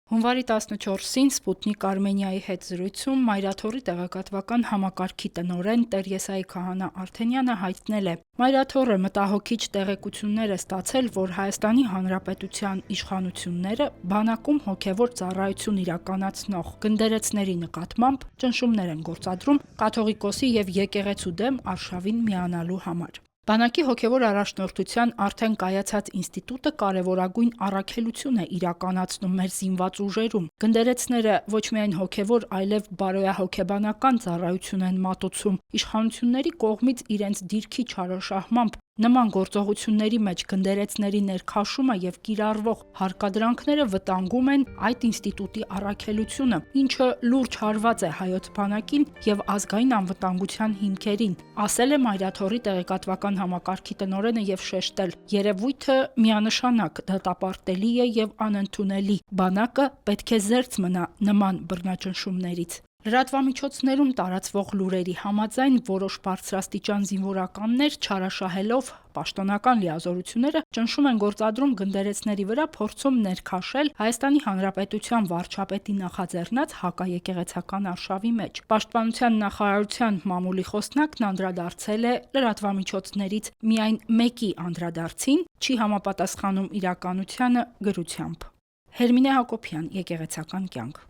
Հունվարի 14-ին Սպուտնիկ Արմենիայի հետ զրույցում Մայրաթորի տեղեկատվական համակարգի տնօրեն Տեր Եսայի Քահանա Արթենյանը հայտնել է. Մայրաթորը մտահոգիչ տեղեկություններ է ստացել, որ Հայաստանի Հանրապետության իշխանությունները բանակում հոգևոր ծառայություն իրականացնող գնդերեցների նկատմամբ ճնշումներ են գործադրում կաթողիկոսի եւ եկեղեցու դեմ արշավին միանալու համար։ Բանակի հոգևոր առաջնորդության արդեն կայացած ինստիտուտը կարևորագույն առաքելություն է իրականացնում մեր զինված ուժերում։ Գնդերեցները ոչ միայն հոգևոր, այլև բարոյահոգեբանական ծառայություն են մատուցում։ Իշխանությունների կողմից իրենց դիրքի չարաշահմամբ նման գործողությունների մեջ գնդերեցների ներքաշումը եւ կիրառվող հարկադրանքները վտանգում են այդ ինստիտուտի առաքելությունը, ինչը լուրջ հարված է հայոց բանակին եւ ազգային անվտանգության հիմքերին, ասել է Մայրաթորի տեղեկատվական համակարգի տնօրենը եւ շեշտել. երևույթը միանշանակ դատապարտելի է եւ անընդունելի։ Բանակը պետք է զերծ մնա նման բռնաճնշումներից։ Լրատվամիջոցներում տարածվող լուրերի համաձայն որոշ բարձրաստիճան զինվորականներ չարաշահելով պաշտոնական լիազորությունները ճնշում են գործադրում գնդերեցների վրա, փորձում ներքաշել Հայաստանի Հանրապետության վարչապետի նախաձեռնած հակաեկեղեցական արշավի մեջ։ Պաշտպանության նախարարության մամուլի խոսնակն անդրադարձել է լրատվամիջոցներից միայն մեկի անդրադարձին, չի համապատասխանում իրականությանը գրությամբ։ Հերմինե Հակոբյան, Եկեղեցական կյանք։